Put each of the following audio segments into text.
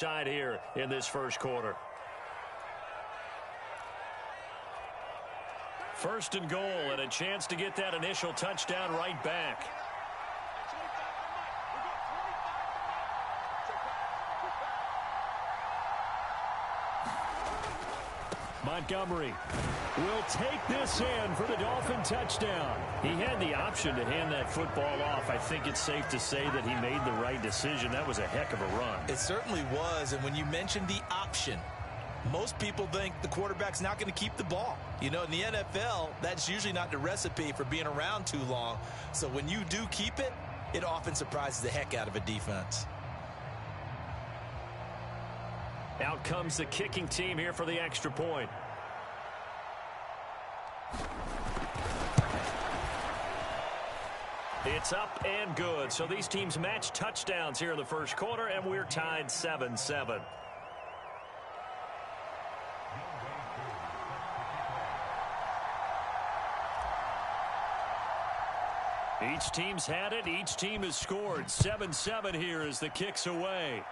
Side here in this first quarter. First and goal, and a chance to get that initial touchdown right back. Montgomery will take this in for the Dolphin touchdown. He had the option to hand that football off. I think it's safe to say that he made the right decision. That was a heck of a run. It certainly was, and when you mentioned the option, most people think the quarterback's not going to keep the ball. You know, in the NFL, that's usually not the recipe for being around too long. So when you do keep it, it often surprises the heck out of a defense. Out comes the kicking team here for the extra point. It's up and good. So these teams match touchdowns here in the first quarter, and we're tied 7-7. Each team's had it. Each team has scored. 7-7 here as the kick's away.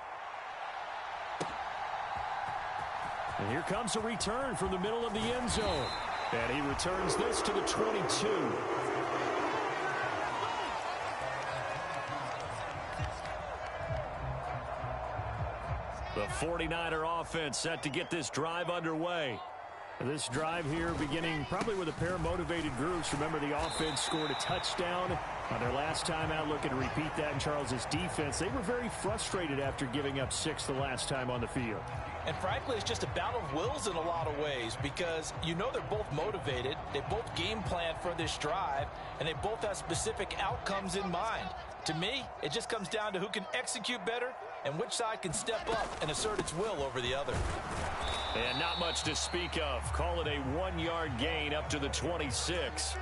And here comes a return from the middle of the end zone. And he returns this to the 22. The 49er offense set to get this drive underway. This drive here beginning probably with a pair of motivated groups. Remember, the offense scored a touchdown on their last time out. Looking to repeat that in Charles's defense. They were very frustrated after giving up 6 the last time on the field. And frankly, it's just a battle of wills in a lot of ways because you know they're both motivated. They both game plan for this drive, and they both have specific outcomes in mind. To me, it just comes down to who can execute better and which side can step up and assert its will over the other. And not much to speak of. Call it a 1-yard gain up to the 26.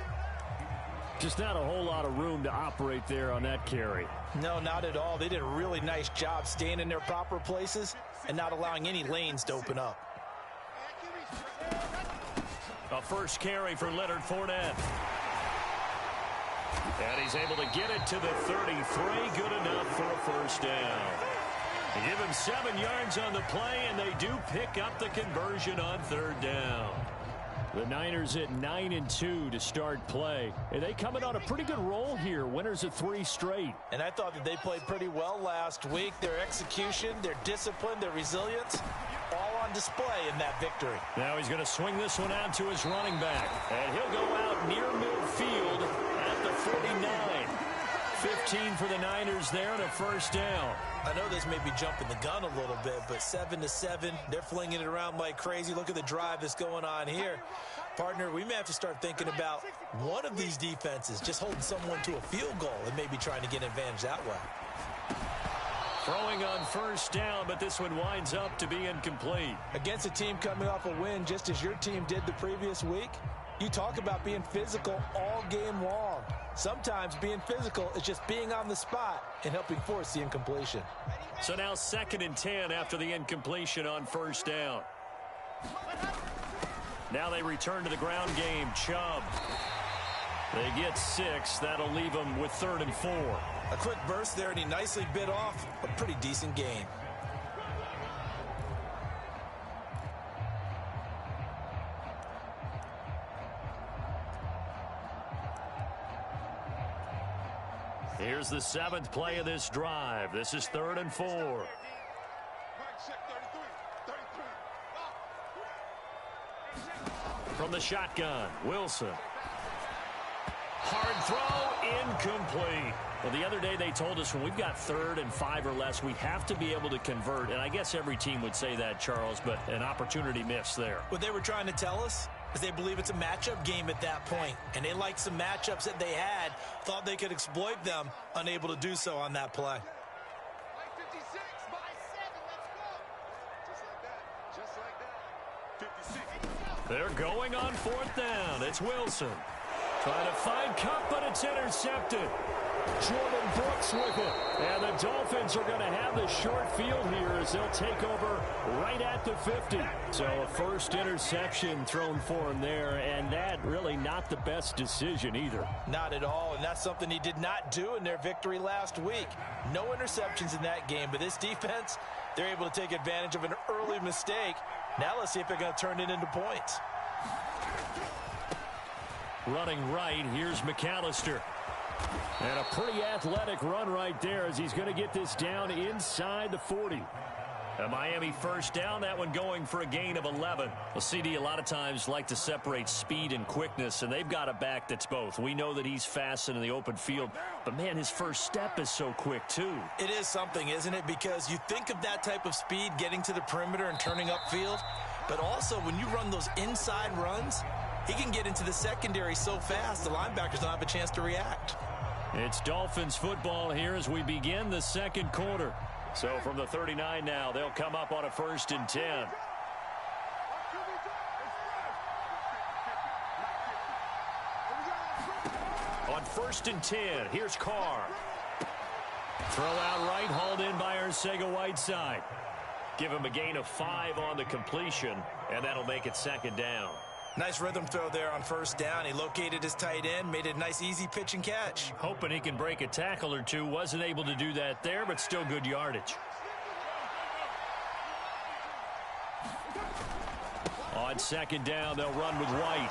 Just not a whole lot of room to operate there on that carry. No, not at all. They did a really nice job staying in their proper places and not allowing any lanes to open up. A first carry for Leonard Fournette. And he's able to get it to the 33. Good enough for a first down. They give him 7 yards on the play, and they do pick up the conversion on third down. The Niners at 9-2 to start play. And they coming on a pretty good roll here. Winners of 3 straight. And I thought that they played pretty well last week. Their execution, their discipline, their resilience, all on display in that victory. Now he's going to swing this one out to his running back. And he'll go out near midfield at the 49. 15 for the Niners there and a first down. I know this may be jumping the gun a little bit, but 7-7, they're flinging it around like crazy. Look at the drive that's going on here. Partner, we may have to start thinking about one of these defenses just holding someone to a field goal and maybe trying to get an advantage that way. Throwing on first down, but this one winds up to be incomplete. Against a team coming off a win just as your team did the previous week, you talk about being physical all game long. Sometimes being physical is just being on the spot and helping force the incompletion. So now 2nd and 10 after the incompletion on first down. Now they return to the ground game. Chubb. They get 6. That'll leave them with 3rd and 4. A quick burst there, and he nicely bit off a pretty decent gain. Here's the 7th play of this drive. This is 3rd and 4. From the shotgun, Wilson. Hard throw, incomplete. Well, the other day they told us when we've got 3rd and 5 or less, we have to be able to convert. And I guess every team would say that, Charles, but an opportunity missed there. What they were trying to tell us is they believe it's a matchup game at that point. And they liked some matchups that they had, thought they could exploit them, unable to do so on that play. They're going on 4th down. It's Wilson. Trying to find Cup, but it's intercepted. Jordan Brooks with it. And the Dolphins are going to have the short field here as they'll take over right at the 50. So a first interception thrown for him there, and that really not the best decision either. Not at all, and that's something he did not do in their victory last week. No interceptions in that game, but this defense, They're able to take advantage of an early mistake. Now let's see if they're going to turn it into points. Running right, here's McAllister. And a pretty athletic run right there as he's going to get this down inside the 40. A Miami first down, that one going for a gain of 11. Well, CD a lot of times like to separate speed and quickness, and they've got a back that's both. We know that he's fast in the open field, but, man, his first step is so quick, too. It is something, isn't it? Because you think of that type of speed getting to the perimeter and turning upfield, but also when you run those inside runs, he can get into the secondary so fast the linebackers don't have a chance to react. It's Dolphins football here as we begin the second quarter. So from the 39 now, they'll come up on a 1st and 10. On 1st and 10, here's Carr. Throw out right, hauled in by Arcega-Whiteside. Give him a gain of 5 on the completion, and that'll make it 2nd down. Nice rhythm throw there on 1st down. He located his tight end, made it a nice easy pitch and catch. Hoping he can break a tackle or two. Wasn't able to do that there, but still good yardage. On 2nd down, they'll run with White.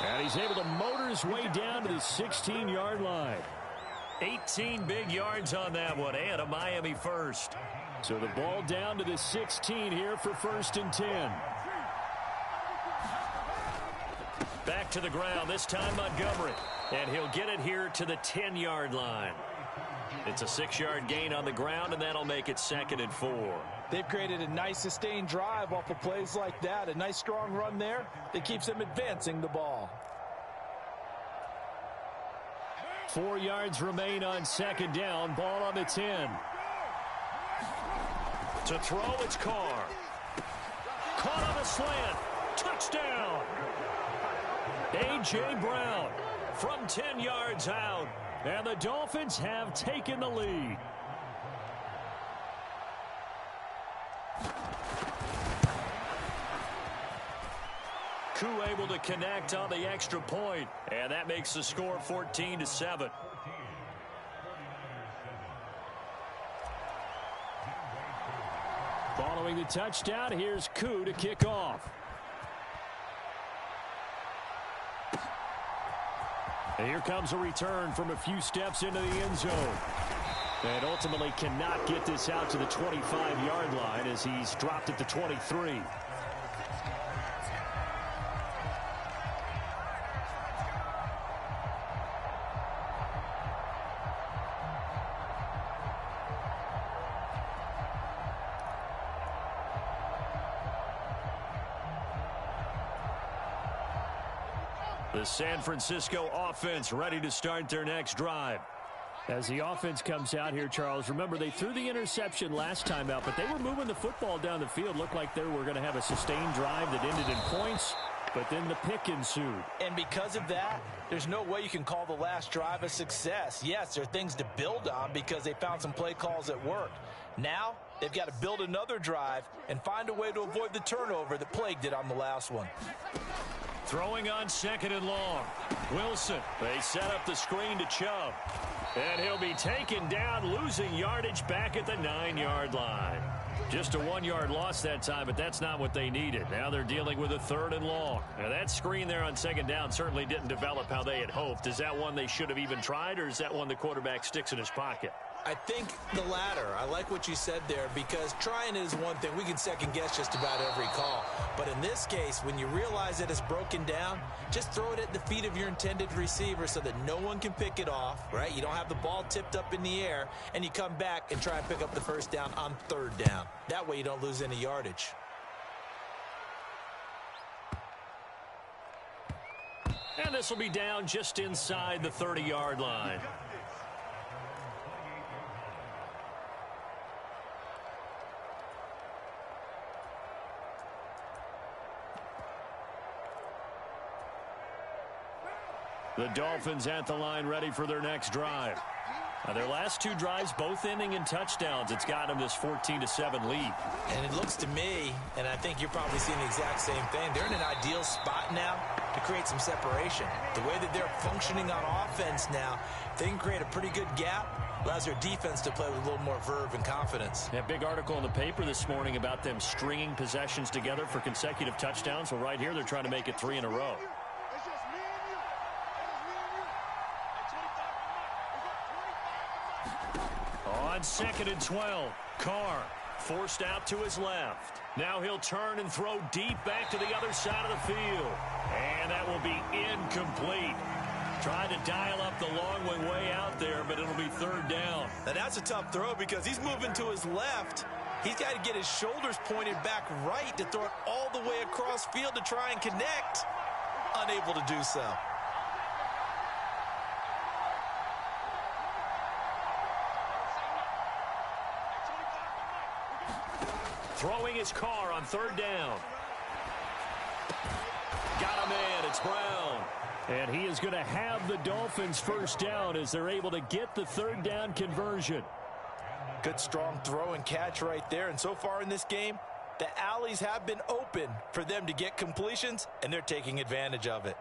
And he's able to motor his way down to the 16-yard line. 18 big yards on that one, and a Miami first. So the ball down to the 16 here for 1st and 10. Back to the ground, this time Montgomery. And he'll get it here to the 10-yard line. It's a 6-yard gain on the ground, and that'll make it 2nd and 4. They've created a nice sustained drive off of plays like that. A nice strong run there that keeps them advancing the ball. 4 yards remain on 2nd down. Ball on the 10. To throw, it's Carr. Caught on a slant. Touchdown. A.J. Brown from 10 yards out. And the Dolphins have taken the lead. Koo able to connect on the extra point, and that makes the score 14-7. Following the touchdown, here's Koo to kick off. And here comes a return from a few steps into the end zone. And ultimately cannot get this out to the 25-yard line as he's dropped at the 23. The San Francisco offense ready to start their next drive. As the offense comes out here, Charles, remember they threw the interception last time out, but they were moving the football down the field. Looked like they were going to have a sustained drive that ended in points, but then the pick ensued. And because of that, there's no way you can call the last drive a success. Yes, there are things to build on because they found some play calls that worked. Now, they've got to build another drive and find a way to avoid the turnover that plagued it on the last one. Throwing on 2nd and long. Wilson, they set up the screen to Chubb. And he'll be taken down, losing yardage back at the 9-yard line. Just a 1-yard loss that time, but that's not what they needed. Now they're dealing with a 3rd and long. Now that screen there on 2nd down certainly didn't develop how they had hoped. Is that one they should have even tried, or is that one the quarterback sticks in his pocket? I think the latter. I like what you said there because trying is one thing. We can second guess just about every call. But in this case, when you realize that it's broken down, just throw it at the feet of your intended receiver so that no one can pick it off, right? You don't have the ball tipped up in the air, and you come back and try and pick up the 1st down on 3rd down. That way you don't lose any yardage. And this will be down just inside the 30-yard line. The Dolphins at the line ready for their next drive. Their last two drives both ending in touchdowns. It's got them this 14-7 lead. And it looks to me, and I think you're probably seeing the exact same thing, they're in an ideal spot now to create some separation. The way that they're functioning on offense now, they can create a pretty good gap. Allows their defense to play with a little more verve and confidence. That big article in the paper this morning about them stringing possessions together for consecutive touchdowns. Well, right here, they're trying to make it 3 in a row. On 2nd and 12, Carr forced out to his left. Now he'll turn and throw deep back to the other side of the field. And that will be incomplete. Trying to dial up the long way out there, but it'll be 3rd down. Now that's a tough throw because he's moving to his left. He's got to get his shoulders pointed back right to throw it all the way across field to try and connect. Unable to do so. Throwing his Carr on 3rd down. Got him in. It's Brown. And he is going to have the Dolphins' first down as they're able to get the 3rd down conversion. Good strong throw and catch right there. And so far in this game, the alleys have been open for them to get completions, and they're taking advantage of it.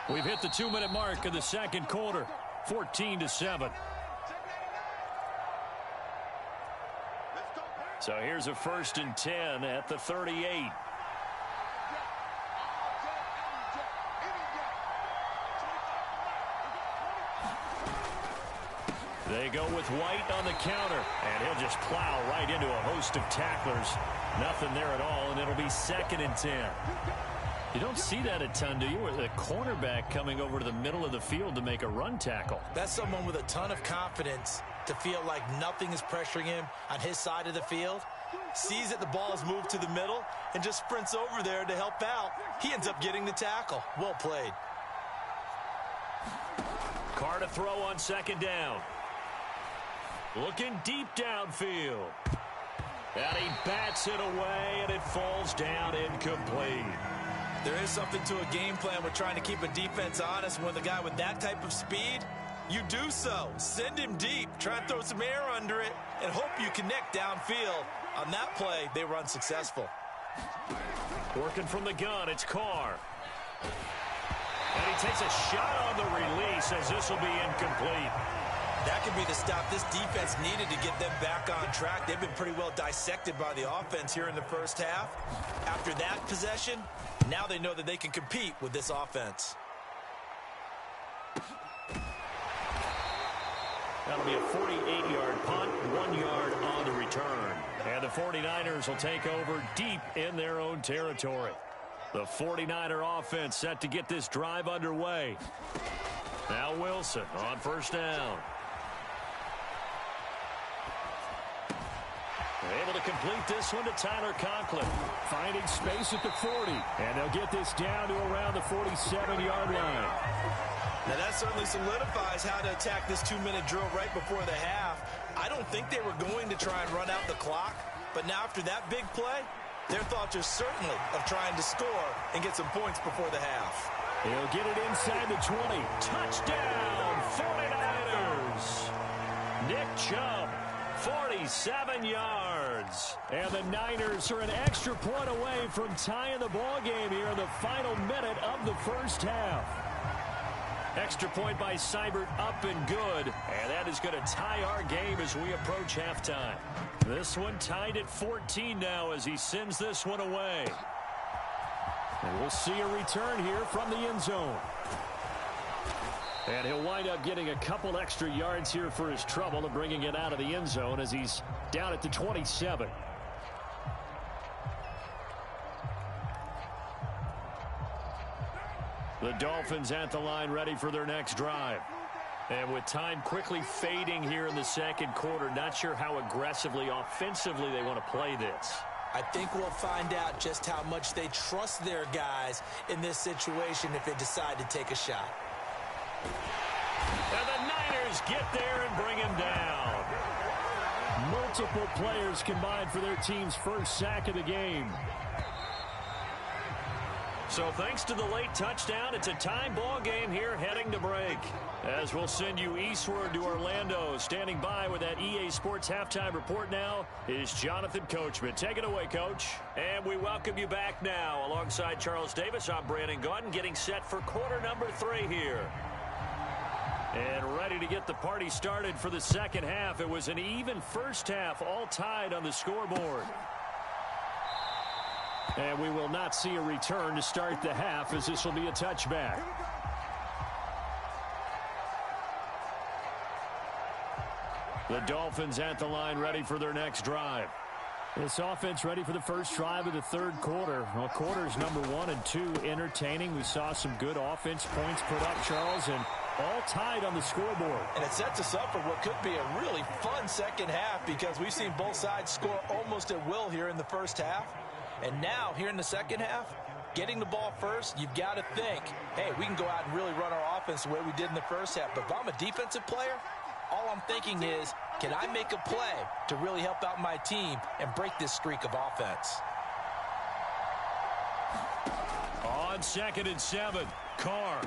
We've hit the 2-minute mark of the 2nd quarter. 14-7. So here's a 1st and 10 at the 38. They go with White on the counter, and he'll just plow right into a host of tacklers. Nothing there at all, and it'll be 2nd and 10. You don't see that a ton, do you? A cornerback coming over to the middle of the field to make a run tackle. That's someone with a ton of confidence to feel like nothing is pressuring him on his side of the field. Sees that the ball has moved to the middle and just sprints over there to help out. He ends up getting the tackle. Well played. Carr to throw on 2nd down. Looking deep downfield. And he bats it away, and it falls down incomplete. There is something to a game plan with trying to keep a defense honest. With a guy with that type of speed, you do so. Send him deep. Try and throw some air under it and hope you connect downfield. On that play, they were unsuccessful. Working from the gun, it's Carr. And he takes a shot on the release as this will be incomplete. That could be the stop this defense needed to get them back on track. They've been pretty well dissected by the offense here in the first half. After that possession, now they know that they can compete with this offense. That'll be a 48-yard punt, 1 yard on the return. And the 49ers will take over deep in their own territory. The 49er offense set to get this drive underway. Now Wilson on 1st down. Able to complete this one to Tyler Conklin. Finding space at the 40. And they'll get this down to around the 47-yard line. Now that certainly solidifies how to attack this 2-minute drill right before the half. I don't think they were going to try and run out the clock. But now after that big play, their thoughts are certainly of trying to score and get some points before the half. He'll get it inside the 20. Touchdown, 49ers. Nick Chubb. 47 yards. And the Niners are an extra point away from tying the ball game here in the final minute of the first half. Extra point by Seibert up and good. And that is going to tie our game as we approach halftime. This one tied at 14 now as he sends this one away. And we'll see a return here from the end zone. And he'll wind up getting a couple extra yards here for his trouble and bringing it out of the end zone as he's down at the 27. The Dolphins at the line ready for their next drive. And with time quickly fading here in the 2nd quarter, not sure how aggressively, offensively they want to play this. I think we'll find out just how much they trust their guys in this situation if they decide to take a shot. And the Niners get there and bring him down. Multiple players combined for their team's first sack of the game. So thanks to the late touchdown, it's a tie ball game here heading to break. As we'll send you eastward to Orlando. Standing by with that EA Sports halftime report now is Jonathan Coachman. Take it away, Coach. And we welcome you back now. Alongside Charles Davis, I'm Brandon Gaudin, getting set for quarter number 3 here. And ready to get the party started for the second half. It was an even first half, all tied on the scoreboard. And we will not see a return to start the half, as this will be a touchback. The Dolphins at the line, ready for their next drive. This offense ready for the first drive of the third quarter. Well, quarters number 1 and 2 entertaining. We saw some good offense points put up, Charles, and all tied on the scoreboard. And it sets us up for what could be a really fun second half, because we've seen both sides score almost at will here in the first half. And now, here in the second half, getting the ball first, you've got to think, hey, we can go out and really run our offense the way we did in the first half. But if I'm a defensive player, all I'm thinking is, can I make a play to really help out my team and break this streak of offense? On 2nd and 7, Carr.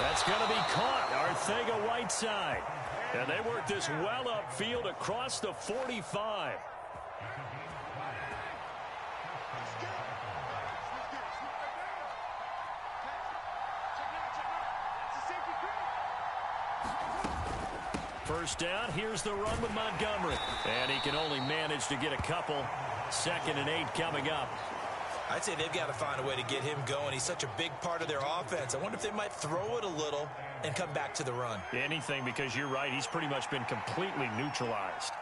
That's going to be caught. Arcega-Whiteside. And they work this well upfield across the 45. First down, here's the run with Montgomery. And he can only manage to get a couple. 2nd and 8 coming up. I'd say they've got to find a way to get him going. He's such a big part of their offense. I wonder if they might throw it a little and come back to the run. Anything, because you're right. He's pretty much been completely neutralized.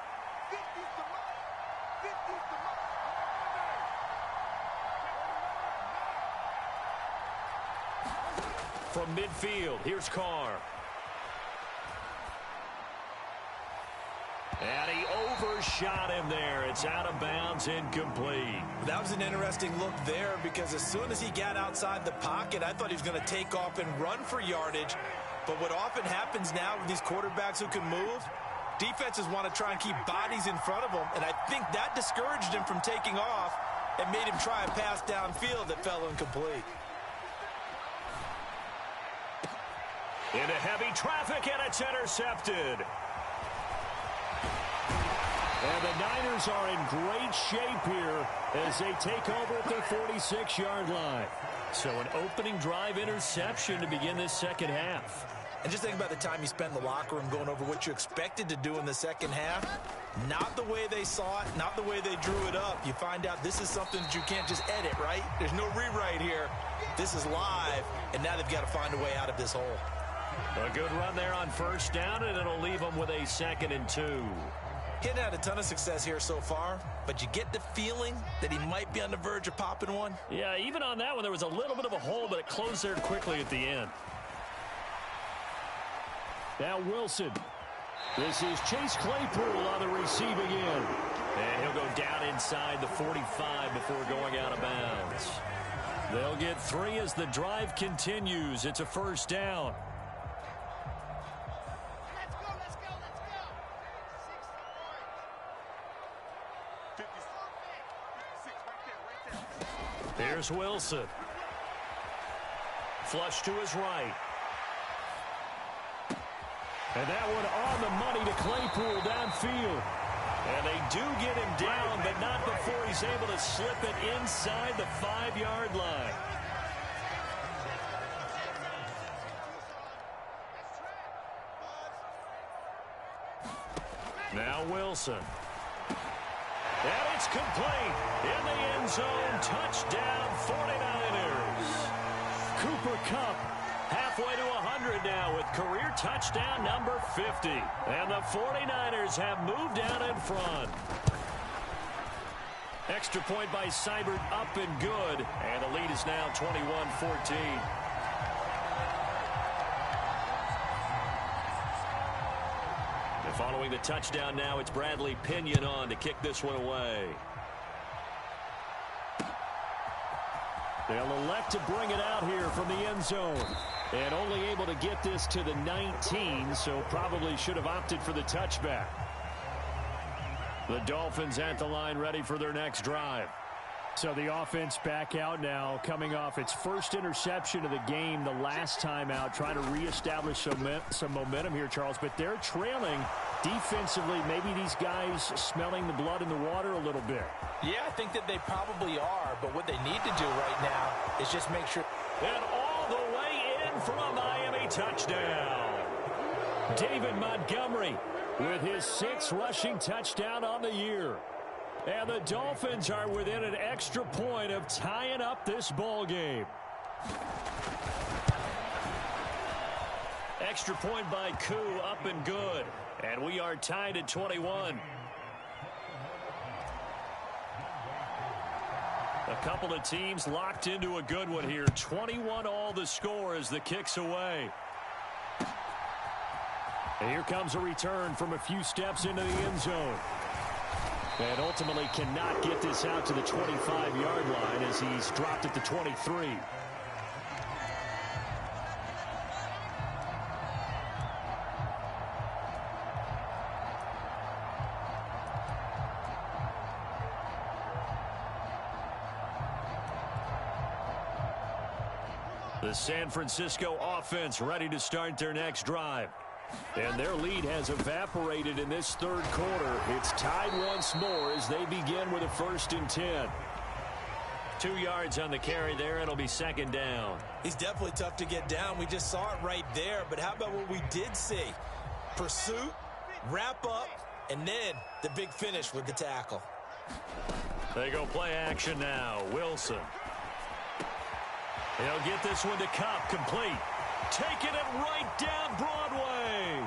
From midfield, here's Carr. And he overshot him there. It's out of bounds, incomplete. That was an interesting look there, because as soon as he got outside the pocket, I thought he was going to take off and run for yardage. But what often happens now with these quarterbacks who can move, defenses want to try and keep bodies in front of them, and I think that discouraged him from taking off and made him try a pass downfield that fell incomplete. Into heavy traffic, and it's intercepted. And the Niners are in great shape here as they take over at their 46-yard line. So an opening drive interception to begin this second half. And just think about the time you spent in the locker room going over what you expected to do in the second half. Not the way they saw it, not the way they drew it up. You find out this is something that you can't just edit, right? There's no rewrite here. This is live, and now they've got to find a way out of this hole. A good run there on first down, and it'll leave them with a 2nd and 2. He hadn't had a ton of success here so far, but you get the feeling that he might be on the verge of popping one. Yeah, even on that one, there was a little bit of a hole, but it closed there quickly at the end. Now Wilson. This is Chase Claypool on the receiving end. And he'll go down inside the 45 before going out of bounds. They'll get 3 as the drive continues. It's a first down. Here's Wilson. Flush to his right. And that one on the money to Claypool downfield. And they do get him down, but not before he's able to slip it inside the 5-yard line. Now Wilson. And it's complete. In the end zone, touchdown 49ers. Cooper Kupp halfway to 100 now with career touchdown number 50. And the 49ers have moved out in front. Extra point by Seibert up and good. And the lead is now 21-14. Following the touchdown now, it's Bradley Pinion on to kick this one away. They'll elect to bring it out here from the end zone. And only able to get this to the 19, so probably should have opted for the touchback. The Dolphins at the line ready for their next drive. So the offense back out now, coming off its first interception of the game the last time out, trying to reestablish some momentum here, Charles. But they're trailing defensively. Maybe these guys smelling the blood in the water a little bit. Yeah, I think that they probably are. But what they need to do right now is just make sure. And all the way in for a Miami touchdown. David Montgomery with his 6th rushing touchdown on the year. And the Dolphins are within an extra point of tying up this ball game. Extra point by Koo, up and good. And we are tied at 21. A couple of teams locked into a good one here. 21 all the score as the kick's away. And here comes a return from a few steps into the end zone. And ultimately cannot get this out to the 25-yard line as he's dropped at the 23. The San Francisco offense ready to start their next drive. And their lead has evaporated in this third quarter. It's tied once more as they begin with a 1st and 10. 2 yards on the carry there. It'll be 2nd down. He's definitely tough to get down. We just saw it right there. But how about what we did see? Pursuit, wrap up, and then the big finish with the tackle. They go play action now. Wilson. He'll get this one to Cup, complete. Taking it right down Broadway.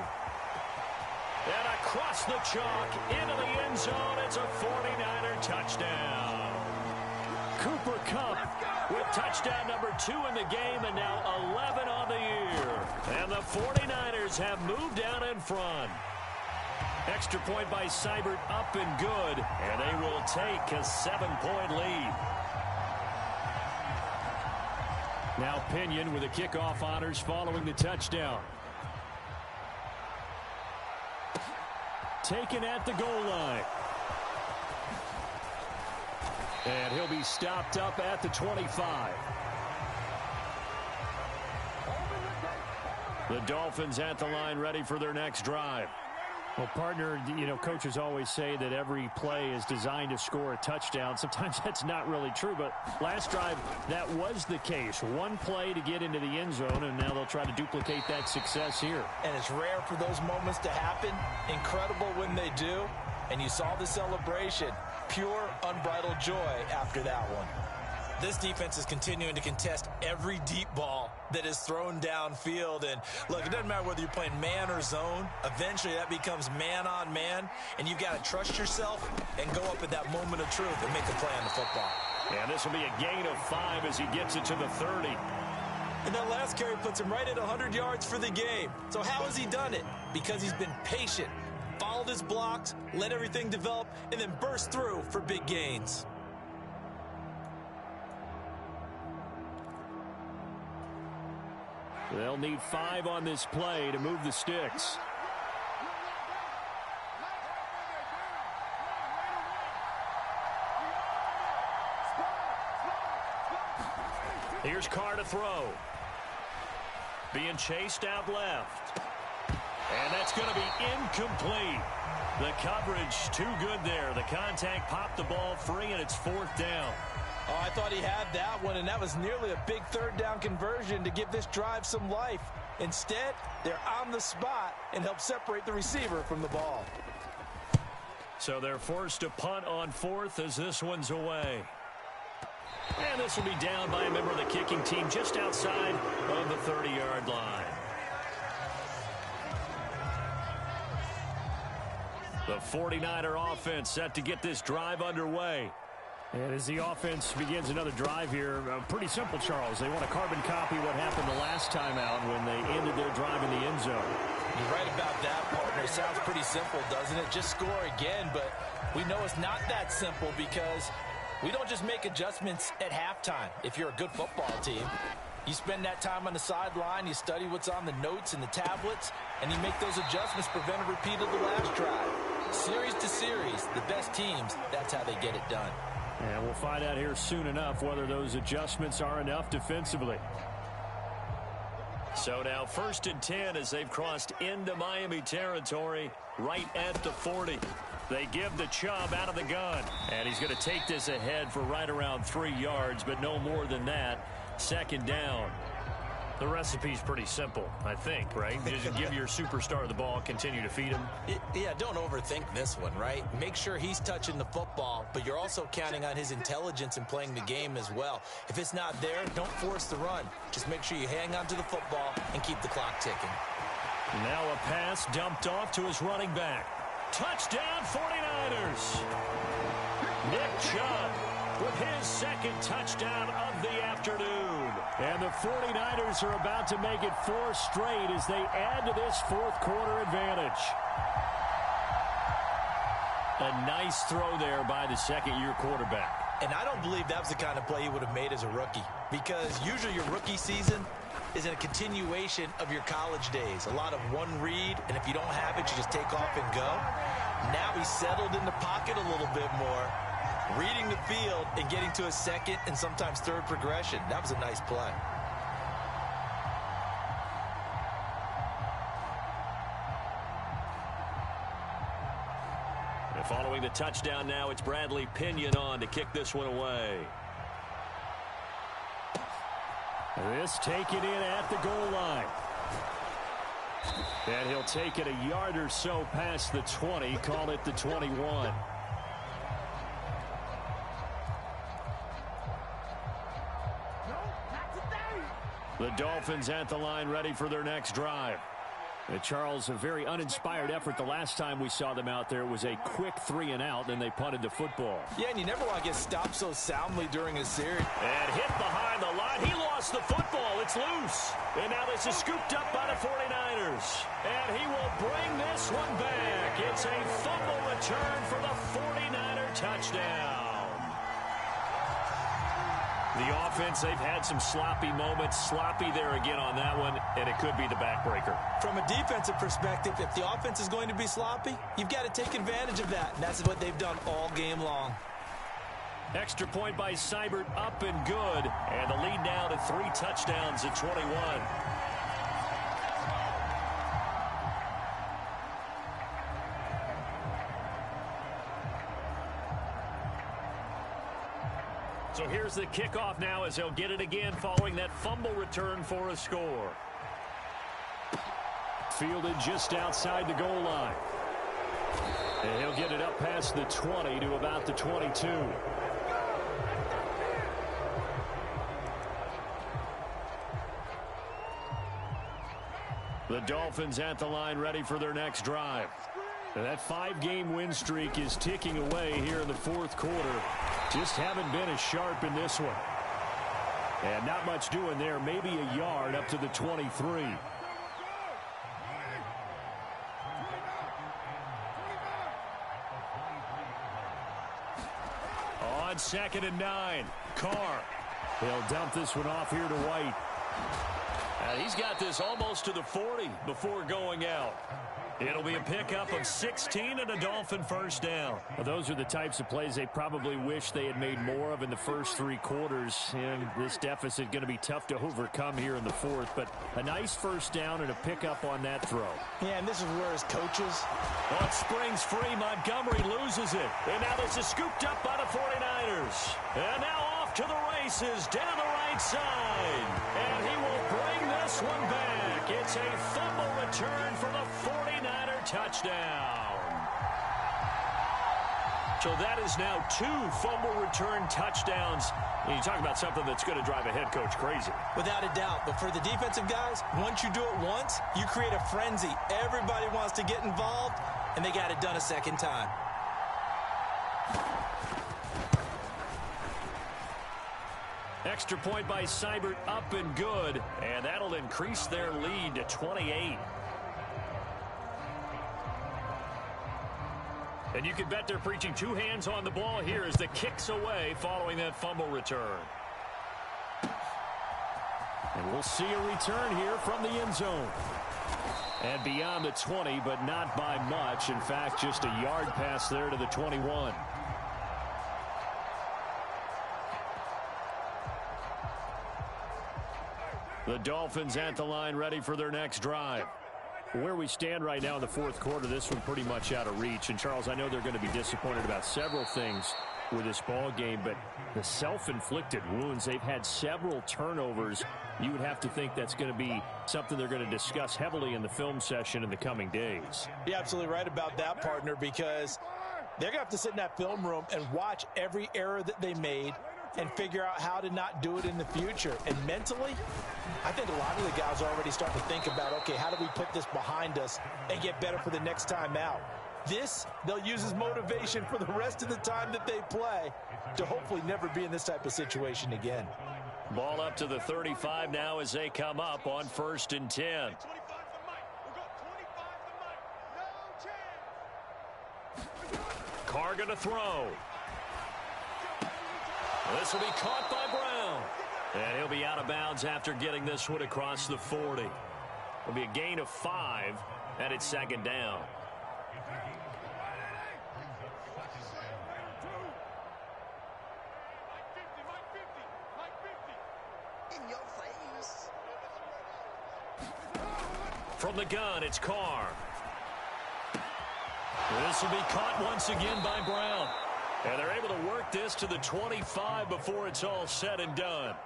And across the chalk into the end zone. It's a 49er touchdown. Cooper Kupp with touchdown number 2 in the game and now 11 on the year. And the 49ers have moved out in front. Extra point by Seibert, up and good. And they will take a 7-point lead. Now Pinion with the kickoff honors following the touchdown. Taken at the goal line. And he'll be stopped up at the 25. The Dolphins at the line ready for their next drive. Well, partner, coaches always say that every play is designed to score a touchdown. Sometimes that's not really true, but last drive, that was the case. One play to get into the end zone, and now they'll try to duplicate that success here. And it's rare for those moments to happen. Incredible when they do. And you saw the celebration. Pure, unbridled joy after that one. This defense is continuing to contest every deep ball that is thrown downfield. And, look, it doesn't matter whether you're playing man or zone. Eventually, that becomes man-on-man, and you've got to trust yourself and go up at that moment of truth and make a play on the football. And this will be a gain of 5 as he gets it to the 30. And that last carry puts him right at 100 yards for the game. So how has he done it? Because he's been patient, followed his blocks, let everything develop, and then burst through for big gains. They'll need 5 on this play to move the sticks. Here's Carr to throw. Being chased out left. And that's going to be incomplete. The coverage too good there. The contact popped the ball free, and it's 4th down. Oh, I thought he had that one, and that was nearly a big 3rd down conversion to give this drive some life. Instead, they're on the spot and help separate the receiver from the ball. So they're forced to punt on 4th as this one's away. And this will be down by a member of the kicking team just outside of the 30-yard line. The 49er offense set to get this drive underway. And as the offense begins another drive here, pretty simple, Charles. They want to carbon copy what happened the last time out when they ended their drive in the end zone. You're right about that, partner. It sounds pretty simple, doesn't it? Just score again, but we know it's not that simple because we don't just make adjustments at halftime if you're a good football team. You spend that time on the sideline, you study what's on the notes and the tablets, and you make those adjustments, prevent a repeat of the last drive. Series to series, the best teams, that's how they get it done. And we'll find out here soon enough whether those adjustments are enough defensively. So now 1st and 10 as they've crossed into Miami territory right at the 40. They give the Chubb out of the gun. And he's going to take this ahead for right around 3 yards, but no more than that. 2nd down. The recipe's pretty simple, I think, right? You just give your superstar the ball, continue to feed him. Yeah, don't overthink this one, right? Make sure he's touching the football, but you're also counting on his intelligence in playing the game as well. If it's not there, don't force the run. Just make sure you hang on to the football and keep the clock ticking. Now a pass dumped off to his running back. Touchdown 49ers. Nick Chubb with his 2nd touchdown of the afternoon. And the 49ers are about to make it 4 straight as they add to this 4th quarter advantage. A nice throw there by the 2nd-year quarterback. And I don't believe that was the kind of play he would have made as a rookie, because usually your rookie season is a continuation of your college days. A lot of one read, and if you don't have it, you just take off and go. Now he's settled in the pocket a little bit more, reading the field and getting to a 2nd and sometimes 3rd progression. That was a nice play. And following the touchdown now, it's Bradley Pinion on to kick this one away. This taken in at the goal line. And he'll take it a yard or so past the 20, call it the 21. The Dolphins at the line ready for their next drive. And Charles, a very uninspired effort the last time we saw them out there. It was a quick 3 and out, and they punted the football. Yeah, and you never want to get stopped so soundly during a series. And hit behind the line. He lost the football. It's loose. And now this is scooped up by the 49ers. And he will bring this one back. It's a fumble return for the 49er touchdown. The offense, they've had some sloppy moments. Sloppy there again on that one, and it could be the backbreaker. From a defensive perspective, if the offense is going to be sloppy, you've got to take advantage of that, and that's what they've done all game long. Extra point by Seibert, up and good. And the lead now to 3 touchdowns at 21. So here's the kickoff now as he'll get it again following that fumble return for a score. Fielded just outside the goal line. And he'll get it up past the 20 to about the 22. The Dolphins at the line ready for their next drive. And that 5-game win streak is ticking away here in the 4th quarter. Just haven't been as sharp in this one. And not much doing there. Maybe a yard up to the 23. On 2nd and 9. Carr. He'll dump this one off here to White. He's got this almost to the 40 before going out. It'll be a pickup of 16 and a Dolphin first down. Well, those are the types of plays they probably wish they had made more of in the first 3 quarters. And this deficit going to be tough to overcome here in the 4th. But a nice first down and a pickup on that throw. Yeah, and this is where his coaches... On springs free, Montgomery loses it. And now this is scooped up by the 49ers. And now off to the races down the right side. And he will bring this one back. It's a fumble return for the 49er touchdown. So that is now 2 fumble return touchdowns. And you talk about something that's going to drive a head coach crazy. Without a doubt. But for the defensive guys, once you do it once, you create a frenzy. Everybody wants to get involved, and they got it done a second time. Extra point by Seibert, up and good. And that'll increase their lead to 28. And you can bet they're preaching 2 hands on the ball here as the kick's away following that fumble return. And we'll see a return here from the end zone. And beyond the 20, but not by much. In fact, just a yard pass there to the 21. The Dolphins at the line, ready for their next drive. Where we stand right now in the fourth quarter, this one pretty much out of reach. And, Charles, I know they're going to be disappointed about several things with this ball game, but the self-inflicted wounds, they've had several turnovers. You would have to think that's going to be something they're going to discuss heavily in the film session in the coming days. You're absolutely right about that, partner, because they're going to have to sit in that film room and watch every error that they made and figure out how to not do it in the future. And mentally, I think a lot of the guys are already starting to think about, okay, how do we put this behind us and get better for the next time out? This, they'll use as motivation for the rest of the time that they play to hopefully never be in this type of situation again. Ball up to the 35 now as they come up on 1st and 10. Carr going to throw. This will be caught by Brown. And he'll be out of bounds after getting this one across the 40. It'll be a gain of 5, and it's 2nd down. From the gun, it's Carr. This will be caught once again by Brown. And they're able to work this to the 25 before it's all said and done.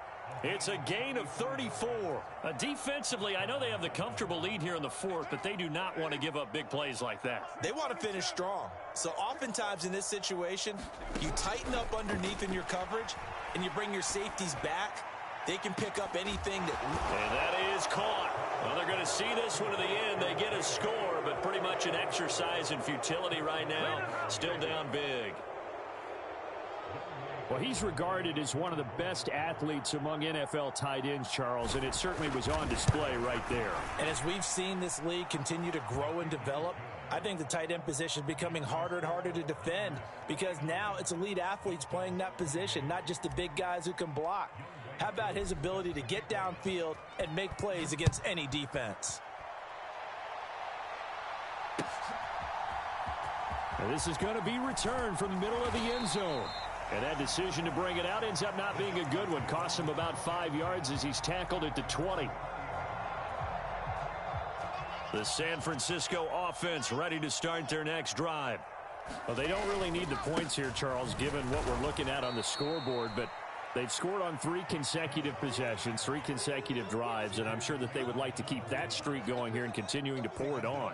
It's a gain of 34. Defensively, I know they have the comfortable lead here in the fourth, but they do not want to give up big plays like that. They want to finish strong. So oftentimes in this situation, you tighten up underneath in your coverage, and you bring your safeties back. They can pick up anything that... And that is caught. Well, they're going to see this one to the end. They get a score, but pretty much an exercise in futility right now. Still down big. Well, he's regarded as one of the best athletes among NFL tight ends, Charles, and it certainly was on display right there. And as we've seen this league continue to grow and develop, I think the tight end position is becoming harder and harder to defend because now it's elite athletes playing that position, not just the big guys who can block. How about his ability to get downfield and make plays against any defense? And this is going to be returned from the middle of the end zone. And that decision to bring it out ends up not being a good one. Costs him about 5 yards as he's tackled at the 20. The San Francisco offense ready to start their next drive. Well, they don't really need the points here, Charles, given what we're looking at on the scoreboard, but they've scored on 3 consecutive possessions, 3 consecutive drives, and I'm sure that they would like to keep that streak going here and continuing to pour it on.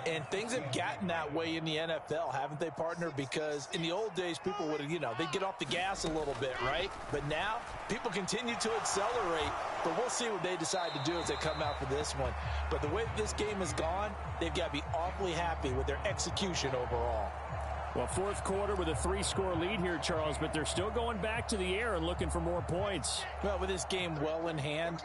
And things have gotten that way in the NFL, haven't they, partner? Because in the old days, people would, they'd get off the gas a little bit, right? But now, people continue to accelerate. But we'll see what they decide to do as they come out for this one. But the way this game has gone, they've got to be awfully happy with their execution overall. Well, fourth quarter with a 3-score lead here, Charles, but they're still going back to the air and looking for more points. Well, with this game well in hand,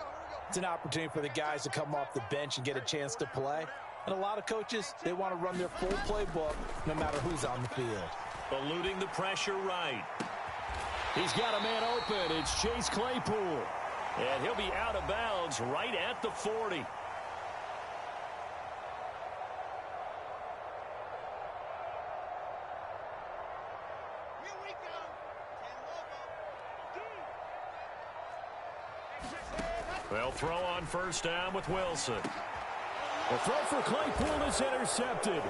it's an opportunity for the guys to come off the bench and get a chance to play. And a lot of coaches, they want to run their full playbook no matter who's on the field. Eluding the pressure right. He's got a man open. It's Chase Claypool. And he'll be out of bounds right at the 40. They'll throw on first down with Wilson. The throw for Claypool is intercepted.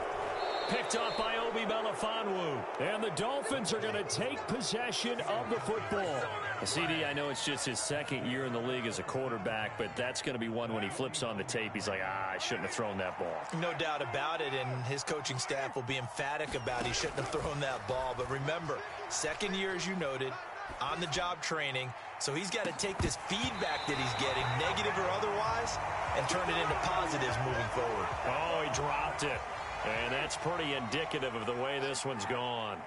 Picked off by Obi Melifonwu. And the Dolphins are going to take possession of the football. CD, I know it's just his second year in the league as a quarterback, but that's going to be one when he flips on the tape. He's like, I shouldn't have thrown that ball. No doubt about it, and his coaching staff will be emphatic about he shouldn't have thrown that ball. But remember, second year, as you noted, on-the-job training, so he's got to take this feedback that he's getting, negative or otherwise, and turn it into positives moving forward. Oh, he dropped it. And that's pretty indicative of the way this one's gone.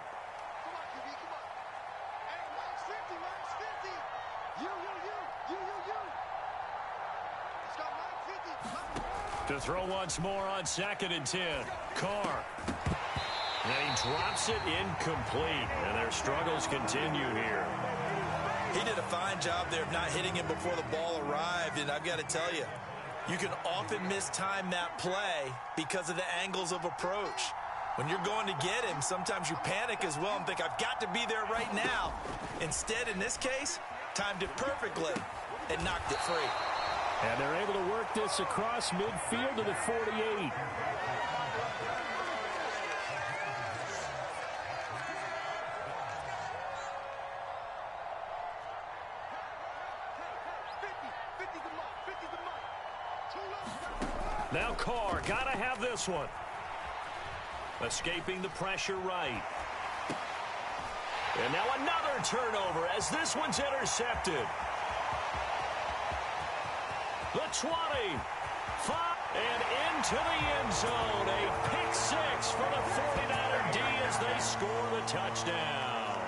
To throw once more on 2nd and 10. Carr. And he drops it incomplete. And their struggles continue here. He did a fine job there of not hitting him before the ball arrived. And I've got to tell you, you can often mistime that play because of the angles of approach. When you're going to get him, sometimes you panic as well and think, I've got to be there right now. Instead, in this case, timed it perfectly and knocked it free. And they're able to work this across midfield to the 48. Now Carr, gotta have this one. Escaping the pressure right. And now another turnover as this one's intercepted. The 20. 5. And into the end zone. A pick six for the 49er D as they score the touchdown.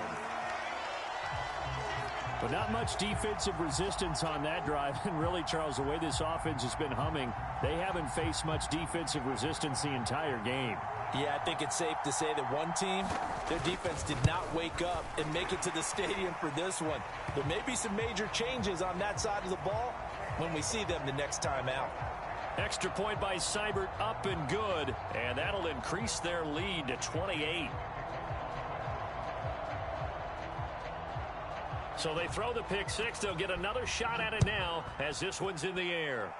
But not much defensive resistance on that drive. And really, Charles, the way this offense has been humming, they haven't faced much defensive resistance the entire game. Yeah, I think it's safe to say that one team, their defense did not wake up and make it to the stadium for this one. There may be some major changes on that side of the ball when we see them the next time out. Extra point by Seibert, up and good. And that'll increase their lead to 28. So they throw the pick six. They'll get another shot at it now as this one's in the air.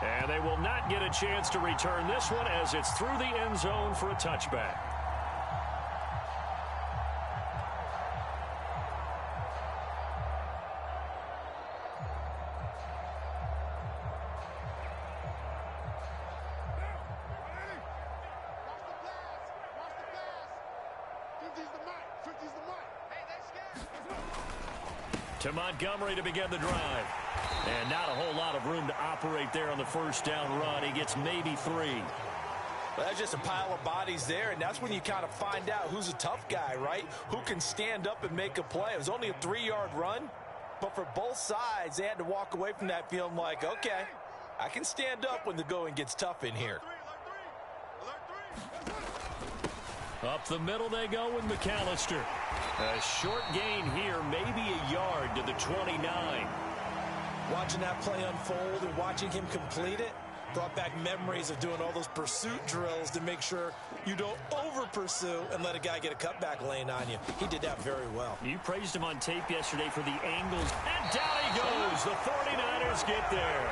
And they will not get a chance to return this one as it's through the end zone for a touchback. To Montgomery to begin the drive. And not a whole lot of room to operate there on the first down run. He gets maybe 3. Well, that's just a pile of bodies there, and that's when you kind of find out who's a tough guy, right? Who can stand up and make a play. It was only a 3-yard run, but for both sides, they had to walk away from that feeling like, okay, I can stand up when the going gets tough in here. Up the middle they go with McAllister. A short gain here, maybe a yard to the 29. Watching that play unfold and watching him complete it brought back memories of doing all those pursuit drills to make sure you don't over-pursue and let a guy get a cutback lane on you. He did that very well. You praised him on tape yesterday for the angles. And down he goes. The 49ers get there.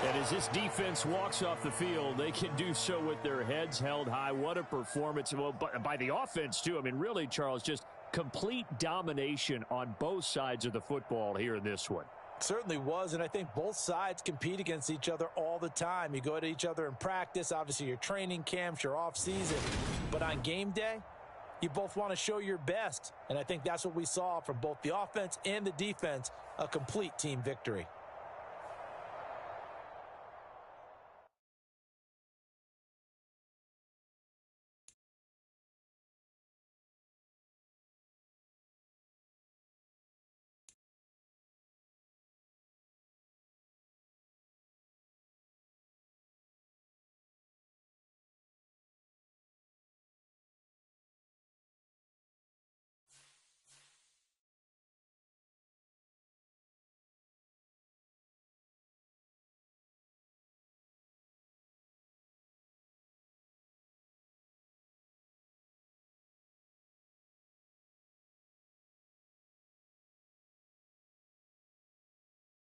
And as this defense walks off the field, they can do so with their heads held high. What a performance. Well, by the offense, too. I mean, really, Charles, just complete domination on both sides of the football here in this one. Certainly was, and I think both sides compete against each other all the time. You go to each other in practice, obviously your training camps, your off-season. But on game day, you both want to show your best. And I think that's what we saw from both the offense and the defense, a complete team victory.